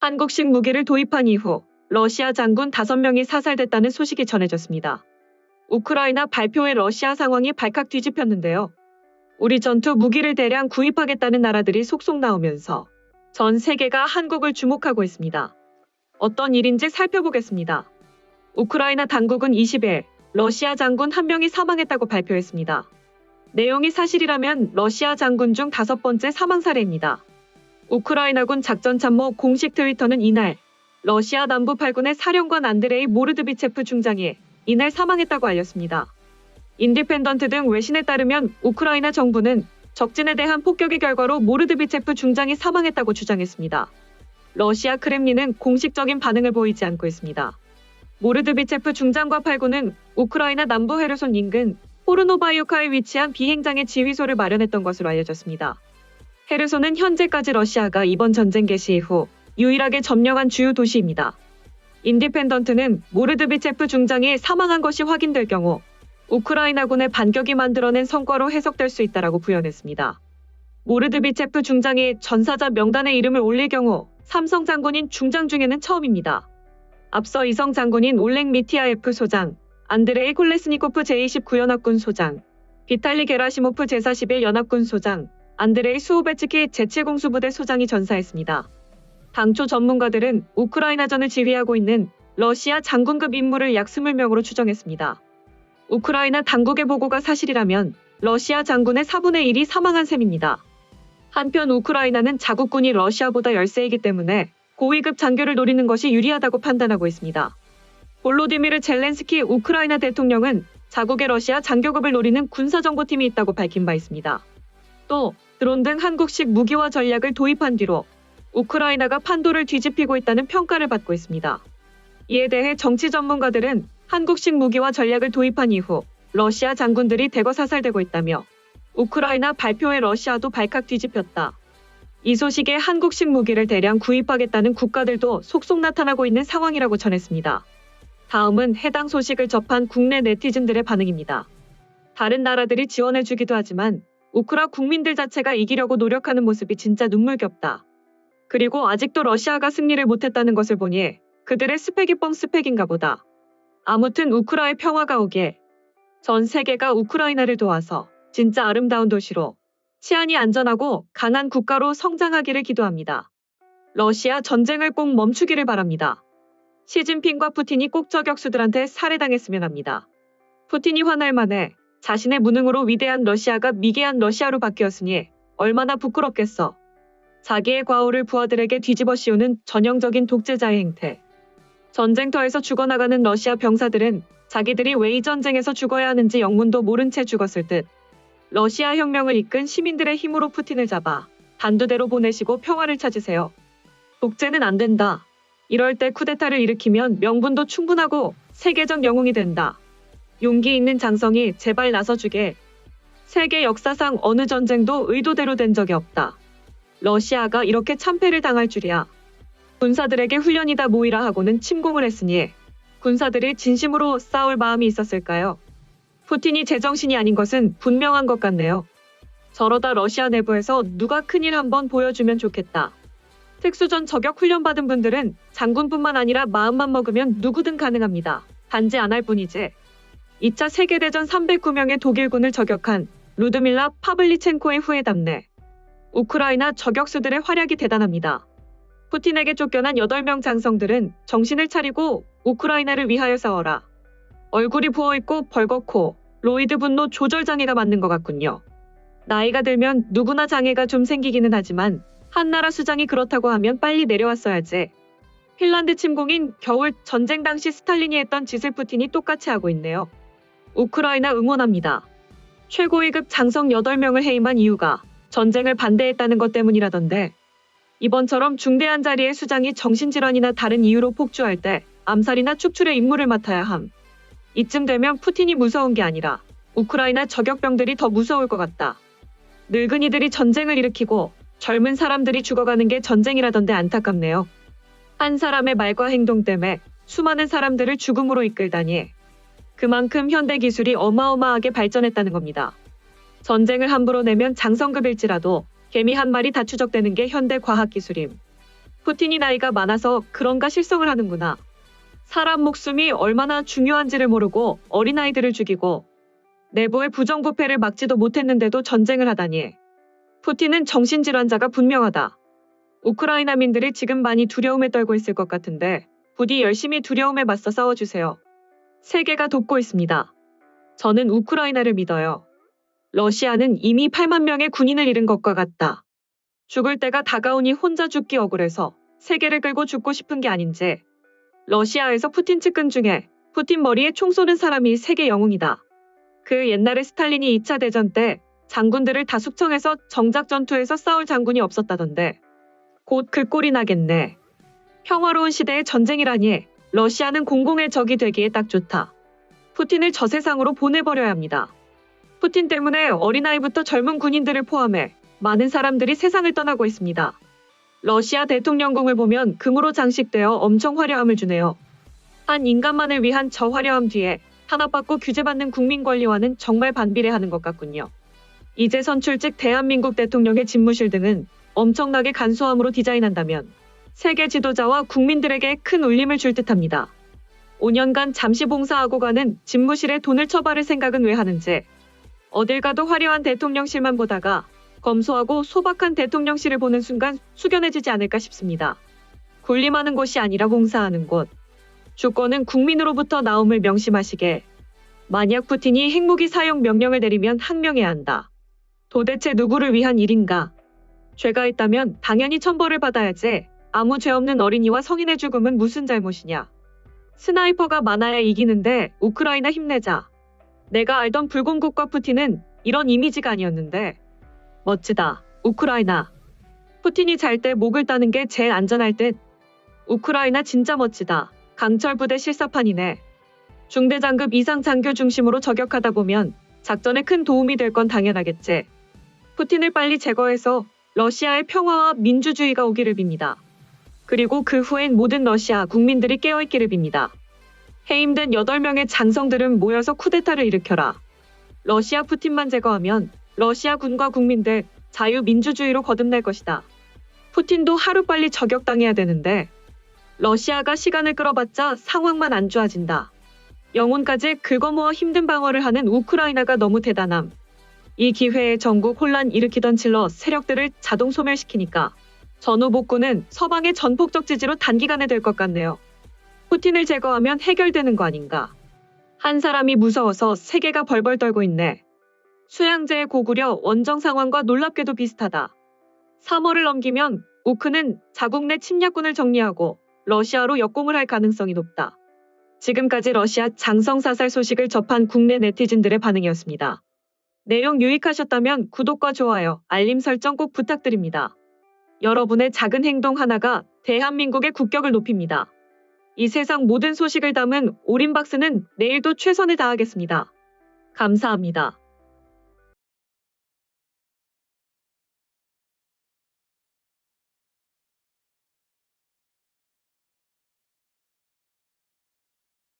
한국식 무기를 도입한 이후 러시아 장군 5명이 사살됐다는 소식이 전해졌습니다. 우크라이나 발표에 러시아 상황이 발칵 뒤집혔는데요. 우리 전투 무기를 대량 구입하겠다는 나라들이 속속 나오면서 전 세계가 한국을 주목하고 있습니다. 어떤 일인지 살펴보겠습니다. 우크라이나 당국은 20일 러시아 장군 1명이 사망했다고 발표했습니다. 내용이 사실이라면 러시아 장군 중 5번째 사망 사례입니다. 우크라이나군 작전참모 공식 트위터는 이날 러시아 남부 8군의 사령관 안드레이 모르드비체프 중장이 이날 사망했다고 알렸습니다. 인디펜던트 등 외신에 따르면 우크라이나 정부는 적진에 대한 폭격의 결과로 모르드비체프 중장이 사망했다고 주장했습니다. 러시아 크렘린은 공식적인 반응을 보이지 않고 있습니다. 모르드비체프 중장과 8군은 우크라이나 남부 헤르손 인근 포르노바이오카에 위치한 비행장의 지휘소를 마련했던 것으로 알려졌습니다. 헤르손은 현재까지 러시아가 이번 전쟁 개시 이후 유일하게 점령한 주요 도시입니다. 인디펜던트는 모르드비체프 중장이 사망한 것이 확인될 경우 우크라이나군의 반격이 만들어낸 성과로 해석될 수 있다라고 부연했습니다. 모르드비체프 중장이 전사자 명단에 이름을 올릴 경우 삼성 장군인 중장 중에는 처음입니다. 앞서 이성 장군인 올렉 미티아예프 소장, 안드레이 콜레스니코프 제29연합군 소장, 비탈리 게라시모프 제41 연합군 소장, 안드레이 수호베츠키 제7공수부대 소장이 전사했습니다. 당초 전문가들은 우크라이나전을 지휘하고 있는 러시아 장군급 인물을 약 20명으로 추정했습니다. 우크라이나 당국의 보고가 사실이라면 러시아 장군의 4분의 1이 사망한 셈입니다. 한편 우크라이나는 자국군이 러시아보다 열세이기 때문에 고위급 장교를 노리는 것이 유리하다고 판단하고 있습니다. 볼로디미르 젤렌스키 우크라이나 대통령은 자국의 러시아 장교급을 노리는 군사정보팀이 있다고 밝힌 바 있습니다. 또 드론 등 한국식 무기와 전략을 도입한 뒤로 우크라이나가 판도를 뒤집히고 있다는 평가를 받고 있습니다. 이에 대해 정치 전문가들은 한국식 무기와 전략을 도입한 이후 러시아 장군들이 대거 사살되고 있다며 우크라이나 발표에 러시아도 발칵 뒤집혔다. 이 소식에 한국식 무기를 대량 구입하겠다는 국가들도 속속 나타나고 있는 상황이라고 전했습니다. 다음은 해당 소식을 접한 국내 네티즌들의 반응입니다. 다른 나라들이 지원해주기도 하지만 우크라 국민들 자체가 이기려고 노력하는 모습이 진짜 눈물겹다. 그리고 아직도 러시아가 승리를 못했다는 것을 보니 그들의 스펙이 뻥 스펙인가 보다. 아무튼 우크라의 평화가 오길. 전 세계가 우크라이나를 도와서 진짜 아름다운 도시로 치안이 안전하고 강한 국가로 성장하기를 기도합니다. 러시아 전쟁을 꼭 멈추기를 바랍니다. 시진핑과 푸틴이 꼭 저격수들한테 살해당했으면 합니다. 푸틴이 화날 만해 자신의 무능으로 위대한 러시아가 미개한 러시아로 바뀌었으니 얼마나 부끄럽겠어. 자기의 과오를 부하들에게 뒤집어 씌우는 전형적인 독재자의 행태. 전쟁터에서 죽어나가는 러시아 병사들은 자기들이 왜 이 전쟁에서 죽어야 하는지 영문도 모른 채 죽었을 듯. 러시아 혁명을 이끈 시민들의 힘으로 푸틴을 잡아 단두대로 보내시고 평화를 찾으세요. 독재는 안 된다. 이럴 때 쿠데타를 일으키면 명분도 충분하고 세계적 영웅이 된다. 용기 있는 장성이 제발 나서주게. 세계 역사상 어느 전쟁도 의도대로 된 적이 없다. 러시아가 이렇게 참패를 당할 줄이야. 군사들에게 훈련이다 모이라 하고는 침공을 했으니 군사들이 진심으로 싸울 마음이 있었을까요? 푸틴이 제정신이 아닌 것은 분명한 것 같네요. 저러다 러시아 내부에서 누가 큰일 한번 보여주면 좋겠다. 특수전 저격 훈련 받은 분들은 장군뿐만 아니라 마음만 먹으면 누구든 가능합니다. 단지 안 할 뿐이지. 2차 세계대전 309명의 독일군을 저격한 루드밀라 파블리첸코의 후에 답네. 우크라이나 저격수들의 활약이 대단합니다. 푸틴에게 쫓겨난 8명 장성들은 정신을 차리고 우크라이나를 위하여 싸워라. 얼굴이 부어있고 벌겋고 로이드 분노 조절 장애가 맞는 것 같군요. 나이가 들면 누구나 장애가 좀 생기기는 하지만 한나라 수장이 그렇다고 하면 빨리 내려왔어야지. 핀란드 침공인 겨울 전쟁 당시 스탈린이 했던 짓을 푸틴이 똑같이 하고 있네요. 우크라이나 응원합니다. 최고위급 장성 8명을 해임한 이유가 전쟁을 반대했다는 것 때문이라던데 이번처럼 중대한 자리에 수장이 정신질환이나 다른 이유로 폭주할 때 암살이나 축출의 임무를 맡아야 함. 이쯤 되면 푸틴이 무서운 게 아니라 우크라이나 저격병들이 더 무서울 것 같다. 늙은이들이 전쟁을 일으키고 젊은 사람들이 죽어가는 게 전쟁이라던데 안타깝네요. 한 사람의 말과 행동 때문에 수많은 사람들을 죽음으로 이끌다니. 그만큼 현대 기술이 어마어마하게 발전했다는 겁니다. 전쟁을 함부로 내면 장성급일지라도 개미 한 마리 다 추적되는 게 현대 과학기술임. 푸틴이 나이가 많아서 그런가 실성을 하는구나. 사람 목숨이 얼마나 중요한지를 모르고 어린아이들을 죽이고 내부의 부정부패를 막지도 못했는데도 전쟁을 하다니. 푸틴은 정신질환자가 분명하다. 우크라이나민들이 지금 많이 두려움에 떨고 있을 것 같은데 부디 열심히 두려움에 맞서 싸워주세요. 세계가 돕고 있습니다. 저는 우크라이나를 믿어요. 러시아는 이미 8만 명의 군인을 잃은 것과 같다. 죽을 때가 다가오니 혼자 죽기 억울해서 세계를 끌고 죽고 싶은 게 아닌지. 러시아에서 푸틴 측근 중에 푸틴 머리에 총 쏘는 사람이 세계 영웅이다. 그 옛날에 스탈린이 2차 대전 때 장군들을 다 숙청해서 정작 전투에서 싸울 장군이 없었다던데. 곧 그 꼴이 나겠네. 평화로운 시대의 전쟁이라니 러시아는 공공의 적이 되기에 딱 좋다. 푸틴을 저 세상으로 보내버려야 합니다. 푸틴 때문에 어린아이부터 젊은 군인들을 포함해 많은 사람들이 세상을 떠나고 있습니다. 러시아 대통령궁을 보면 금으로 장식되어 엄청 화려함을 주네요. 한 인간만을 위한 저 화려함 뒤에 탄압받고 규제받는 국민권리와는 정말 반비례하는 것 같군요. 이제 선출직 대한민국 대통령의 집무실 등은 엄청나게 간소함으로 디자인한다면 세계 지도자와 국민들에게 큰 울림을 줄 듯합니다. 5년간 잠시 봉사하고 가는 집무실에 돈을 처바를 생각은 왜 하는지. 어딜 가도 화려한 대통령실만 보다가 검소하고 소박한 대통령실을 보는 순간 숙연해지지 않을까 싶습니다. 군림하는 곳이 아니라 봉사하는 곳. 주권은 국민으로부터 나옴을 명심하시게. 만약 푸틴이 핵무기 사용 명령을 내리면 항명해야 한다. 도대체 누구를 위한 일인가? 죄가 있다면 당연히 처벌을 받아야지. 아무 죄 없는 어린이와 성인의 죽음은 무슨 잘못이냐. 스나이퍼가 많아야 이기는데 우크라이나 힘내자. 내가 알던 불공국과 푸틴은 이런 이미지가 아니었는데. 멋지다. 우크라이나. 푸틴이 잘 때 목을 따는 게 제일 안전할 듯. 우크라이나 진짜 멋지다. 강철 부대 실사판이네. 중대장급 이상 장교 중심으로 저격하다 보면 작전에 큰 도움이 될 건 당연하겠지. 푸틴을 빨리 제거해서 러시아의 평화와 민주주의가 오기를 빕니다. 그리고 그 후엔 모든 러시아 국민들이 깨어있기를 빕니다. 해임된 8명의 장성들은 모여서 쿠데타를 일으켜라. 러시아 푸틴만 제거하면 러시아 군과 국민들 자유민주주의로 거듭날 것이다. 푸틴도 하루빨리 저격당해야 되는데 러시아가 시간을 끌어봤자 상황만 안 좋아진다. 영혼까지 긁어모아 힘든 방어를 하는 우크라이나가 너무 대단함. 이 기회에 전국 혼란 일으키던 칠러 세력들을 자동 소멸시키니까 전후 복구는 서방의 전폭적 지지로 단기간에 될 것 같네요. 푸틴을 제거하면 해결되는 거 아닌가. 한 사람이 무서워서 세계가 벌벌 떨고 있네. 수양제의 고구려 원정 상황과 놀랍게도 비슷하다. 3월을 넘기면 우크는 자국 내 침략군을 정리하고 러시아로 역공을 할 가능성이 높다. 지금까지 러시아 장성 사살 소식을 접한 국내 네티즌들의 반응이었습니다. 내용 유익하셨다면 구독과 좋아요, 알림 설정 꼭 부탁드립니다. 여러분의 작은 행동 하나가 대한민국의 국격을 높입니다. 이 세상 모든 소식을 담은 올인박스는 내일도 최선을 다하겠습니다. 감사합니다.